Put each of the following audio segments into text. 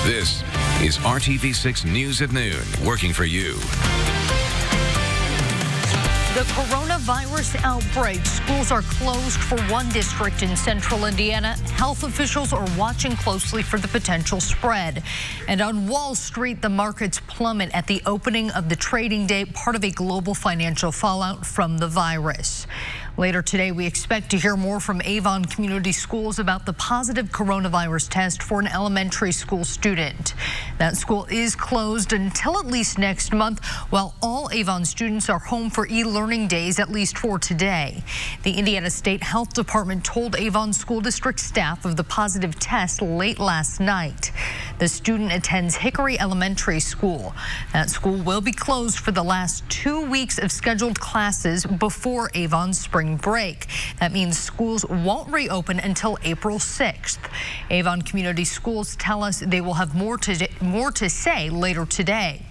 This is RTV6 News at Noon, working for you. The coronavirus outbreak. Schools are closed for one district in central Indiana. Health officials are watching closely for the potential spread. And on Wall Street, the markets plummet at the opening of the trading day, part of a global financial fallout from the virus. Later today, we expect to hear more from Avon Community Schools about the positive coronavirus test for an elementary school student. That school is closed until at least next month, while all Avon students are home for e-learning days, at least for today. The Indiana State Health Department told Avon School District staff of the positive test late last night. The student attends Hickory Elementary School. That school will be closed for the last 2 weeks of scheduled classes before Avon's spring break. That means schools won't reopen until April 6th. Avon Community Schools tell us they will have more to say later today.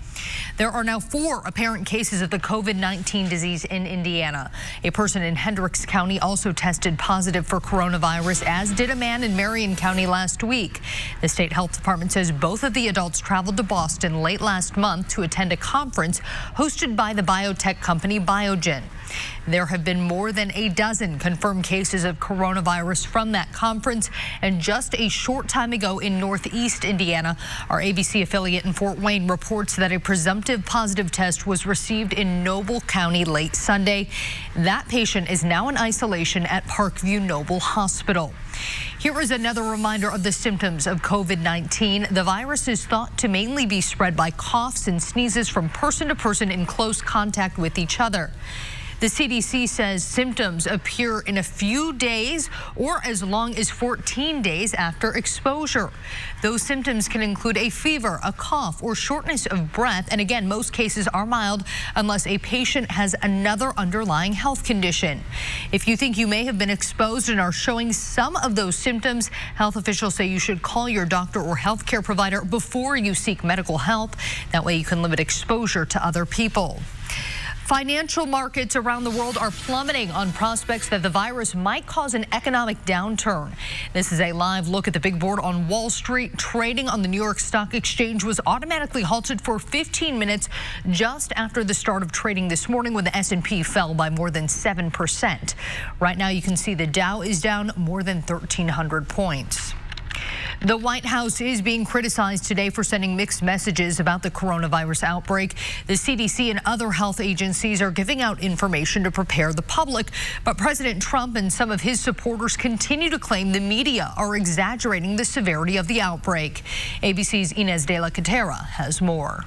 There are now 4 apparent cases of the COVID-19 disease in Indiana. A person in Hendricks County also tested positive for coronavirus, as did a man in Marion County last week. The state health department says both of the adults traveled to Boston late last month to attend a conference hosted by the biotech company Biogen. There have been more than a dozen confirmed cases of coronavirus from that conference, and just a short time ago in Northeast Indiana, our ABC affiliate in Fort Wayne reports that a presumptive positive test was received in Noble County late Sunday. That patient is now in isolation at Parkview Noble Hospital. Here is another reminder of the symptoms of COVID-19. The virus is thought to mainly be spread by coughs and sneezes from person to person in close contact with each other. The CDC says symptoms appear in a few days or as long as 14 days after exposure. Those symptoms can include a fever, a cough, or shortness of breath. And again, most cases are mild unless a patient has another underlying health condition. If you think you may have been exposed and are showing some of those symptoms, health officials say you should call your doctor or healthcare provider before you seek medical help. That way you can limit exposure to other people. Financial markets around the world are plummeting on prospects that the virus might cause an economic downturn. This is a live look at the big board on Wall Street. Trading on the New York Stock Exchange was automatically halted for 15 minutes just after the start of trading this morning, when the S&P fell by more than 7%. Right now you can see the Dow is down more than 1,300 points. The White House is being criticized today for sending mixed messages about the coronavirus outbreak. The CDC and other health agencies are giving out information to prepare the public, but President Trump and some of his supporters continue to claim the media are exaggerating the severity of the outbreak. ABC's Inez de la Catera has more.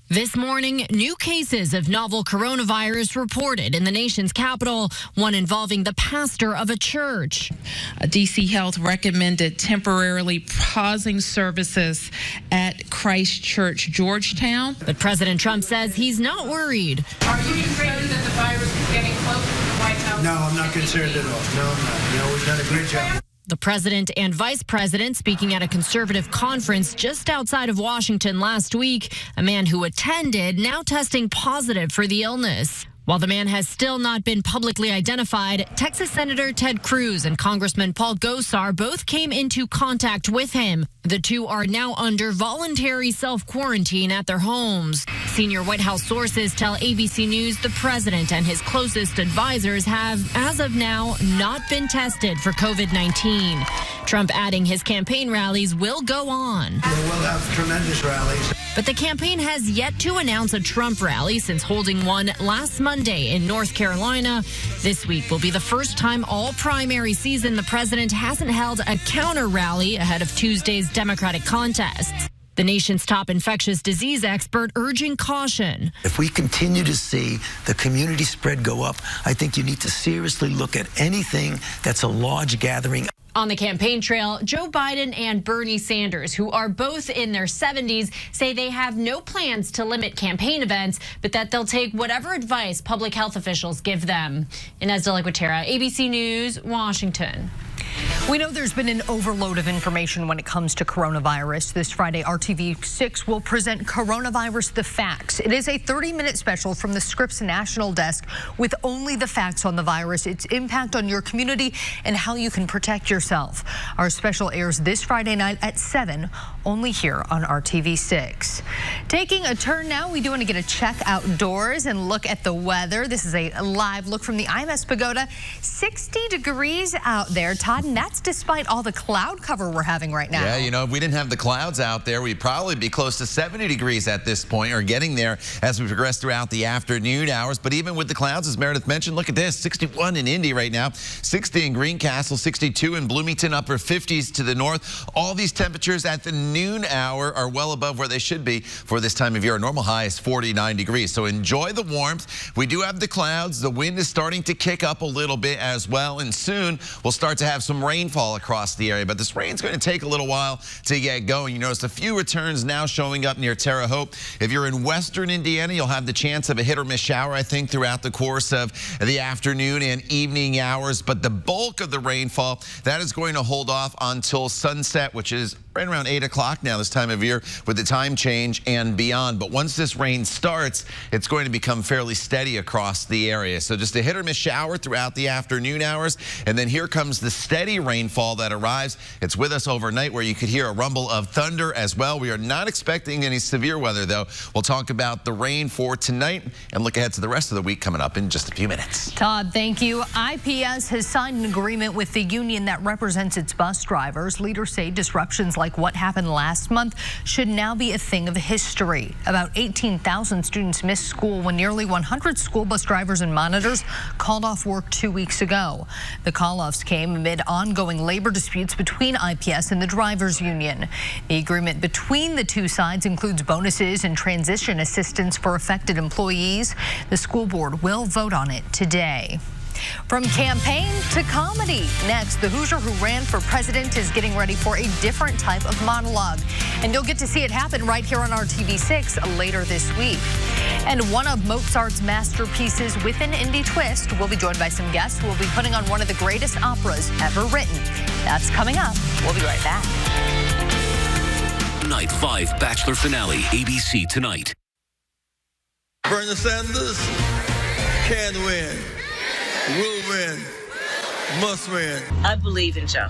This morning, new cases of novel coronavirus reported in the nation's capital, one involving the pastor of a church. DC Health recommended temporarily pausing services at Christ Church, Georgetown. But President Trump says he's not worried. Are you concerned that the virus is getting closer to the White House? No, I'm not concerned at all. No, I'm not. No, we've done a great job. The president and vice president speaking at a conservative conference just outside of Washington last week. A man who attended now testing positive for the illness. While the man has still not been publicly identified, Texas Senator Ted Cruz and Congressman Paul Gosar both came into contact with him. The two are now under voluntary self-quarantine at their homes. Senior White House sources tell ABC News the president and his closest advisors have, as of now, not been tested for COVID-19. Trump adding his campaign rallies will go on. They will have tremendous rallies. But the campaign has yet to announce a Trump rally since holding one last Monday in North Carolina. This week will be the first time all primary season the president hasn't held a counter rally ahead of Tuesday's Democratic contests. The nation's top infectious disease expert urging caution. If we continue to see the community spread go up, I think you need to seriously look at anything that's a large gathering. On the campaign trail, Joe Biden and Bernie Sanders, who are both in their 70s, say they have no plans to limit campaign events, but that they'll take whatever advice public health officials give them. Inez de la Catera, ABC News, Washington. We know there's been an overload of information when it comes to coronavirus. This Friday, RTV6 will present Coronavirus The Facts. It is a 30-minute special from the Scripps National Desk with only the facts on the virus, its impact on your community, and how you can protect yourself. Our special airs this Friday night at 7, only here on RTV6. Taking a turn now, we do want to get a check outdoors and look at the weather. This is a live look from the IMS Pagoda. 60 degrees out there, Todd, and that's despite all the cloud cover we're having right now. Yeah, you know, if we didn't have the clouds out there, we'd probably be close to 70 degrees at this point, or getting there as we progress throughout the afternoon hours. But even with the clouds, as Meredith mentioned, look at this, 61 in Indy right now, 60 in Greencastle, 62 in Bloomington, upper 50s to the north. All these temperatures at the noon hour are well above where they should be for this time of year. Our normal high is 49 degrees. So enjoy the warmth. We do have the clouds. The wind is starting to kick up a little bit as well, and soon we'll start to have some rainfall across the area. But this rain's going to take a little while to get going. You notice a few returns now showing up near Terre Haute. If you're in western Indiana, you'll have the chance of a hit or miss shower, I think, throughout the course of the afternoon and evening hours. But the bulk of the rainfall, that is going to hold off until sunset, which is right around 8 o'clock now this time of year with the time change and beyond. But once this rain starts, it's going to become fairly steady across the area. So just a hit or miss shower throughout the afternoon hours. And then here comes the steady rainfall that arrives. It's with us overnight, where you could hear a rumble of thunder as well. We are not expecting any severe weather, though. We'll talk about the rain for tonight and look ahead to the rest of the week coming up in just a few minutes. Todd, thank you. IPS has signed an agreement with the union that represents its bus drivers. Leaders say disruptions like what happened last month should now be a thing of history. About 18,000 students missed school when nearly 100 school bus drivers and monitors called off work 2 weeks ago. The call-offs came amid ongoing labor disputes between IPS and the drivers union. The agreement between the two sides includes bonuses and transition assistance for affected employees. The school board will vote on it today. From campaign to comedy. Next, the Hoosier who ran for president is getting ready for a different type of monologue. And you'll get to see it happen right here on RTV6 later this week. And one of Mozart's masterpieces with an indie twist. We'll be joined by some guests who will be putting on one of the greatest operas ever written. That's coming up. We'll be right back. Night 5 Bachelor finale, ABC tonight. Bernie Sanders can win. Will win. Must win. I believe in Joe.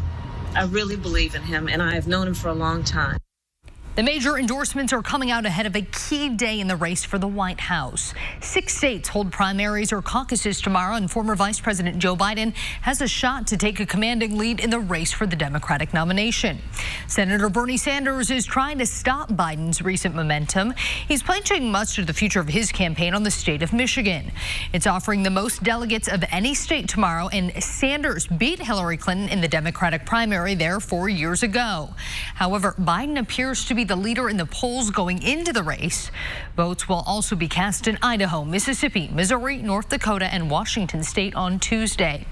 I really believe in him, and I have known him for a long time. The major endorsements are coming out ahead of a key day in the race for the White House. 6 states hold primaries or caucuses tomorrow, and former Vice President Joe Biden has a shot to take a commanding lead in the race for the Democratic nomination. Senator Bernie Sanders is trying to stop Biden's recent momentum. He's pledging much of the future of his campaign on the state of Michigan. It's offering the most delegates of any state tomorrow, and Sanders beat Hillary Clinton in the Democratic primary there 4 years ago. However, Biden appears to be the leader in the polls going into the race. Votes will also be cast in Idaho, Mississippi, Missouri, North Dakota, and Washington state on Tuesday.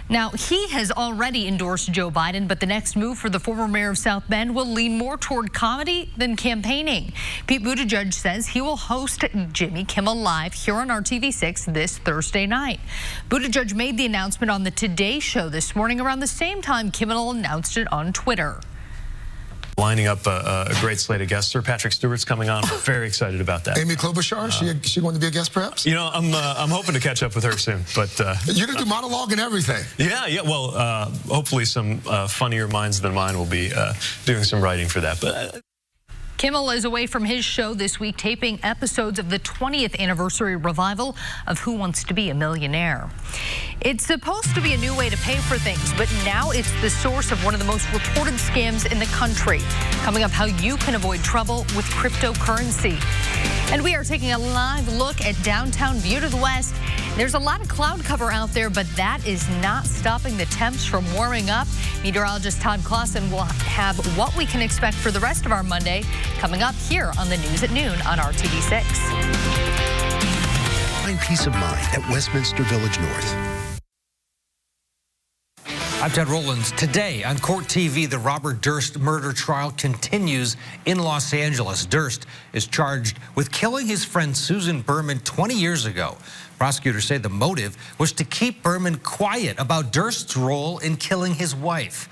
Now, he has already endorsed Joe Biden, but the next move for the former mayor of South Bend will lean more toward comedy than campaigning. Pete Buttigieg says he will host Jimmy Kimmel Live here on RTV6 this Thursday night. Buttigieg made the announcement on the Today Show this morning around the same time Kimmel announced it on Twitter. Lining up a great slate of guests. Sir Patrick Stewart's coming on. We're very excited about that. Amy Klobuchar, she going to be a guest, perhaps? You know, I'm hoping to catch up with her soon. But you're going to do monologue and everything. Yeah. Well, hopefully some funnier minds than mine will be doing some writing for that. But. Kimmel is away from his show this week, taping episodes of the 20th anniversary revival of Who Wants to Be a Millionaire. It's supposed to be a new way to pay for things, but now it's the source of one of the most reported scams in the country. Coming up, how you can avoid trouble with cryptocurrency. And we are taking a live look at downtown view to the west. There's a lot of cloud cover out there, but that is not stopping the temps from warming up. Meteorologist Todd Clausen will have what we can expect for the rest of our Monday coming up here on the News at Noon on RTV6. Find peace of mind at Westminster Village North. I'm Ted Rollins. Today on Court TV, the Robert Durst murder trial continues in Los Angeles. Durst is charged with killing his friend Susan Berman 20 years ago. Prosecutors say the motive was to keep Berman quiet about Durst's role in killing his wife.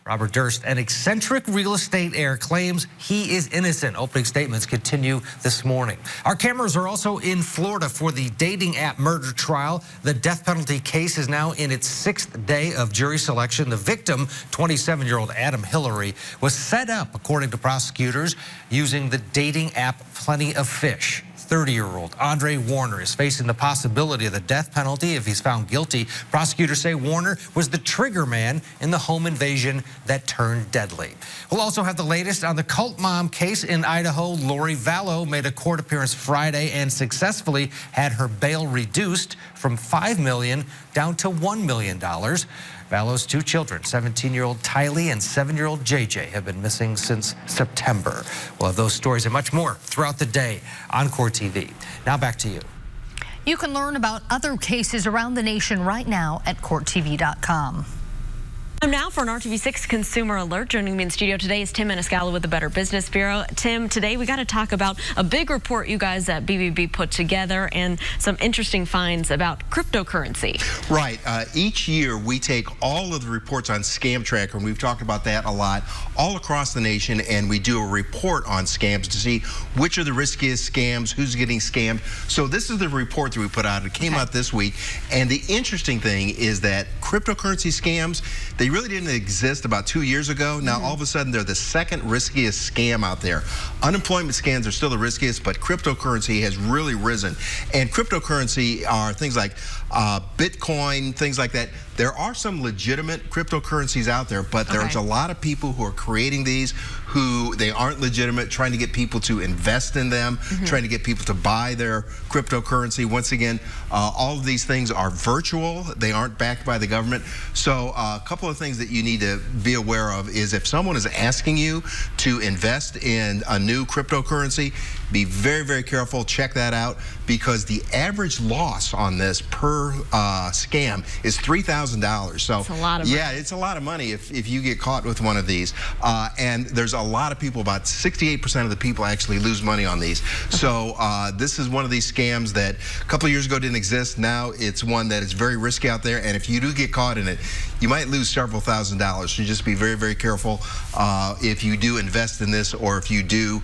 Robert Durst, an eccentric real estate heir, claims he is innocent. Opening statements continue this morning. Our cameras are also in Florida for the dating app murder trial. The death penalty case is now in its 6th day of jury selection. The victim, 27-year-old Adam Hillary, was set up, according to prosecutors, using the dating app Plenty of Fish. 30-year-old Andre Warner is facing the possibility of the death penalty if he's found guilty. Prosecutors say Warner was the trigger man in the home invasion that turned deadly. We'll also have the latest on the cult mom case in Idaho. Lori Vallow made a court appearance Friday and successfully had her bail reduced from $5 million down to $1 million. Vallow's 2 children, 17-year-old Tylee and 7-year-old JJ, have been missing since September. We'll have those stories and much more throughout the day on Court TV. Now back to you. You can learn about other cases around the nation right now at courttv.com. Time now for an RTV6 Consumer Alert. Joining me in studio today is Tim Maniscalco with the Better Business Bureau. Tim, today we got to talk about a big report you guys at BBB put together and some interesting finds about cryptocurrency. Right. Each year we take all of the reports on Scam Tracker, and we've talked about that a lot, all across the nation, and we do a report on scams to see which are the riskiest scams, who's getting scammed. So this is the report that we put out. It came out this week, and the interesting thing is that cryptocurrency scams, they really didn't exist about 2 years ago. Now, all of a sudden, they're the second riskiest scam out there. Unemployment scams are still the riskiest, but cryptocurrency has really risen. And cryptocurrency are things like Bitcoin, things like that. There are some legitimate cryptocurrencies out there, but there's a lot of people who are creating these who they aren't legitimate, trying to get people to invest in them, trying to get people to buy their cryptocurrency. Once again, all of these things are virtual. They aren't backed by the government. So a couple of things that you need to be aware of is if someone is asking you to invest in a new cryptocurrency, be very, very careful. Check that out, because the average loss on this per scam is $3,000. So that's a lot of money. Yeah, it's a lot of money if you get caught with one of these. And there's a lot of people, about 68% of the people actually lose money on these. So this is one of these scams that a couple of years ago didn't exist. Now it's one that is very risky out there, and if you do get caught in it, you might lose several $1,000s. So just be very, very careful if you do invest in this, or if you do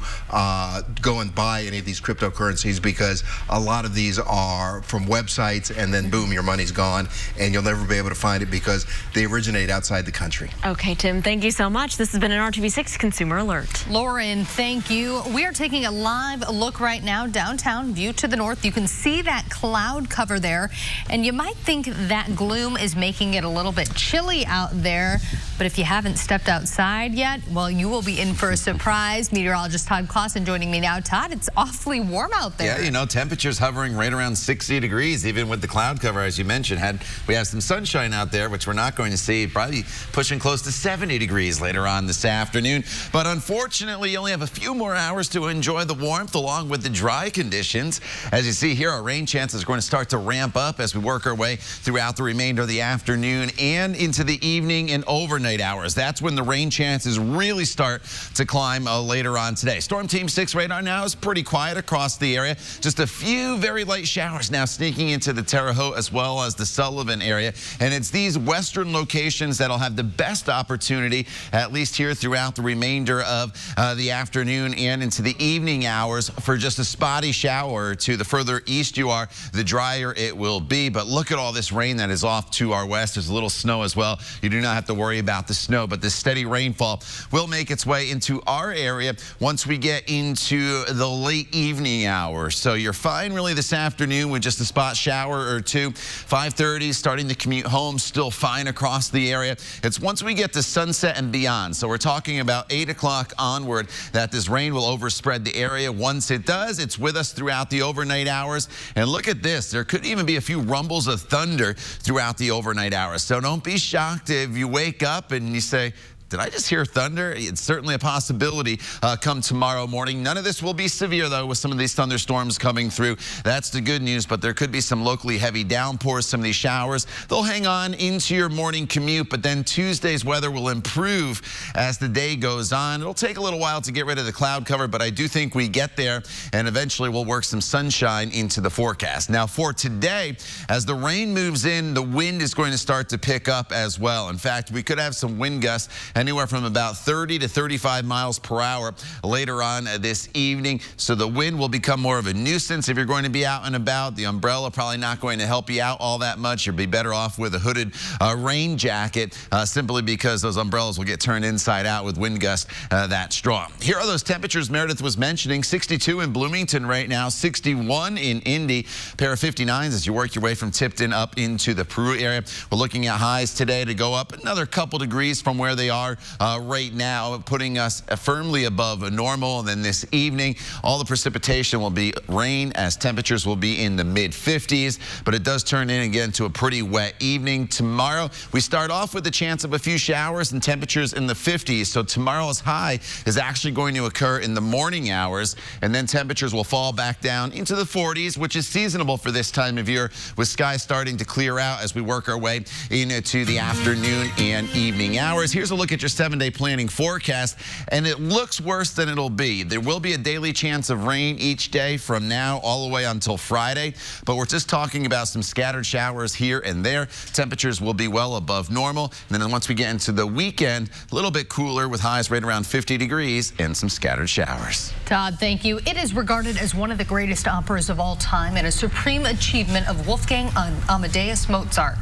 go and buy any of these cryptocurrencies, because a lot of these are from websites, and then boom, your money's gone, and you'll never be able to find it because they originate outside the country. Okay, Tim, thank you so much. This has been an RTV6 Consumer Alert. Lauren, thank you. We are taking a live look right now downtown, view to the north. You can see that cloud cover there, and you might think that gloom is making it a little bit chilly out there, but if you haven't stepped outside yet, well, you will be in for a surprise. Meteorologist Todd Clausen joining me now. Todd, it's awfully warm out there. Yeah, you know, temperatures hovering right around 60 degrees, even with the cloud cover, as you mentioned. We have some sunshine out there, which we're not going to see, probably pushing close to 70 degrees later on this afternoon. But unfortunately, you only have a few more hours to enjoy the warmth along with the dry conditions. As you see here, our rain chances are going to start to ramp up as we work our way throughout the remainder of the afternoon and into the evening and overnight hours. That's when the rain chances really start to climb later on today. Storm Team 6 radar now is pretty quiet across the area. Just a few very light showers now sneaking into the Terre Haute as well as the Sullivan area. And it's these western locations that'll have the best opportunity, at least here throughout the remainder of the afternoon and into the evening hours, for just a spotty shower or two. The further east you are, the drier it will be. But look at all this rain that is off to our west. There's a little snow as well. You do not have to worry about the snow, but this steady rainfall will make its way into our area once we get into the late evening hours. So you're fine really this afternoon with just a spot shower or two. 5:30, starting to commute home, still fine across the area. It's once we get to sunset and beyond, so we're talking about 8 o'clock onward, that this rain will overspread the area. Once it does, it's with us throughout the overnight hours. And look at this, there could even be a few rumbles of thunder throughout the overnight hours. So don't be shocked if you wake up and you say, Did I just hear thunder? It's certainly a possibility come tomorrow morning. None of this will be severe, though, with some of these thunderstorms coming through. That's the good news, but there could be some locally heavy downpours, some of these showers. They'll hang on into your morning commute, but then Tuesday's weather will improve as the day goes on. It'll take a little while to get rid of the cloud cover, but I do think we get there, and eventually we'll work some sunshine into the forecast. Now, for today, as the rain moves in, the wind is going to start to pick up as well. In fact, we could have some wind gusts anywhere from about 30 to 35 miles per hour later on this evening. So the wind will become more of a nuisance if you're going to be out and about. The umbrella probably not going to help you out all that much. You'll be better off with a hooded rain jacket simply because those umbrellas will get turned inside out with wind gusts that strong. Here are those temperatures Meredith was mentioning. 62 in Bloomington right now, 61 in Indy. Pair of 59s as you work your way from Tipton up into the Peru area. We're looking at highs today to go up another couple degrees from where they are right now, putting us firmly above normal. And then this evening, all the precipitation will be rain as temperatures will be in the mid-50s, but it does turn in again to a pretty wet evening. Tomorrow, we start off with a chance of a few showers and temperatures in the 50s. So tomorrow's high is actually going to occur in the morning hours, and then temperatures will fall back down into the 40s, which is seasonable for this time of year, with skies starting to clear out as we work our way into the afternoon and evening hours. Here's a look at your 7-day planning forecast, and it looks worse than it'll be. There will be a daily chance of rain each day from now all the way until Friday, but we're just talking about some scattered showers here and there. Temperatures will be well above normal, and then once we get into the weekend, a little bit cooler with highs right around 50 degrees and some scattered showers. Todd, thank you. It is regarded as one of the greatest operas of all time and a supreme achievement of Wolfgang Amadeus Mozart.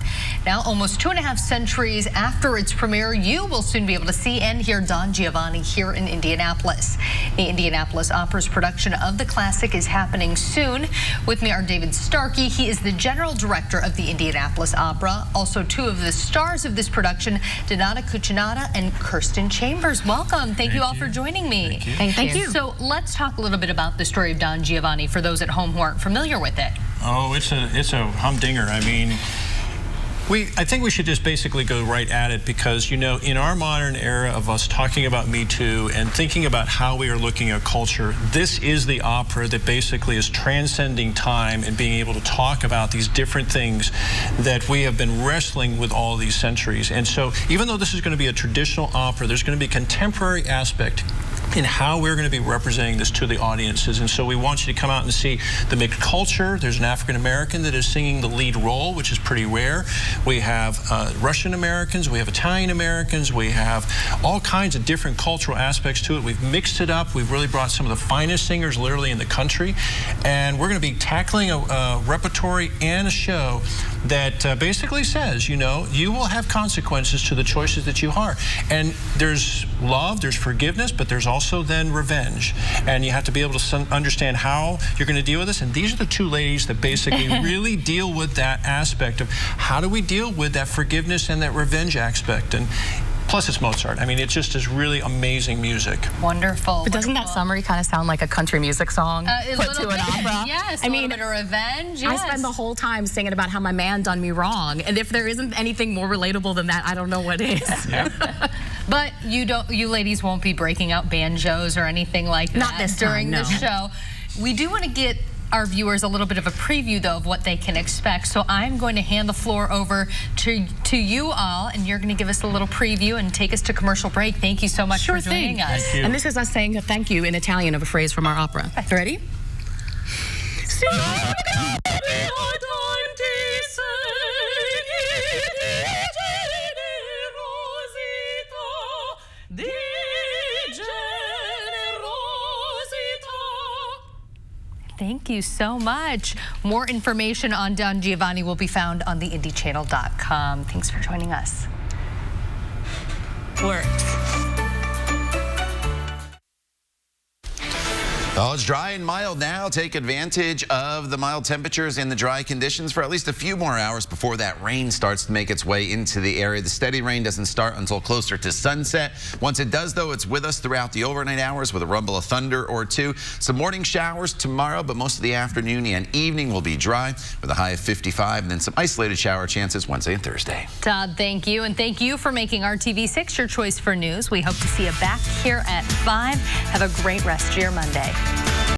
Now, almost 2.5 centuries after its premiere, you will soon be able to see and hear Don Giovanni here in Indianapolis. The Indianapolis Opera's production of the classic is happening soon. With me are David Starkey. He is the general director of the Indianapolis Opera. Also, two of the stars of this production, Donata Cucinata and Kirsten Chambers. Welcome. Thank you all for joining me. Thank you. So let's talk a little bit about the story of Don Giovanni for those at home who aren't familiar with it. Oh, it's a humdinger. I mean, I think we should just basically go right at it because, you know, in our modern era of us talking about Me Too and thinking about how we are looking at culture, this is the opera that basically is transcending time and being able to talk about these different things that we have been wrestling with all these centuries. And so even though this is going to be a traditional opera, there's going to be a contemporary aspect in how we're going to be representing this to the audiences. And so we want you to come out and see the mixed culture. There's an African American that is singing the lead role, which is pretty rare. We have Russian Americans, we have Italian Americans, we have all kinds of different cultural aspects to it. We've mixed it up. We've really brought some of the finest singers literally in the country. And we're going to be tackling a repertory and a show that basically says, you know, you will have consequences to the choices that you are. And there's love, there's forgiveness, but there's also then revenge. And you have to be able to understand how you're going to deal with this. And these are the two ladies that basically really deal with that aspect of how do we deal with that forgiveness and that revenge aspect. And plus, it's Mozart. I mean, it just is really amazing music. Wonderful. But doesn't that summary kind of sound like a country music song put to an opera? Yes, I mean, a little bit of revenge. Yes. I spend the whole time singing about how my man done me wrong, and if there isn't anything more relatable than that, I don't know what is. But you ladies won't be breaking out banjos or anything like that. Not this during time, no. the show. We do want to get our viewers a little bit of a preview, though, of what they can expect. So I'm going to hand the floor over to you all, and you're going to give us a little preview and take us to commercial break. Thank you so much for joining us. Thank you. And this is us saying a thank you in Italian of a phrase from our opera. Ready? Thank you so much. More information on Don Giovanni will be found on theindychannel.com. Thanks for joining us. Oh, it's dry and mild now. Take advantage of the mild temperatures and the dry conditions for at least a few more hours before that rain starts to make its way into the area. The steady rain doesn't start until closer to sunset. Once it does, though, it's with us throughout the overnight hours with a rumble of thunder or two. Some morning showers tomorrow, but most of the afternoon and evening will be dry with a high of 55, and then some isolated shower chances Wednesday and Thursday. Todd, thank you. And thank you for making RTV6 your choice for news. We hope to see you back here at 5. Have a great rest of your Monday.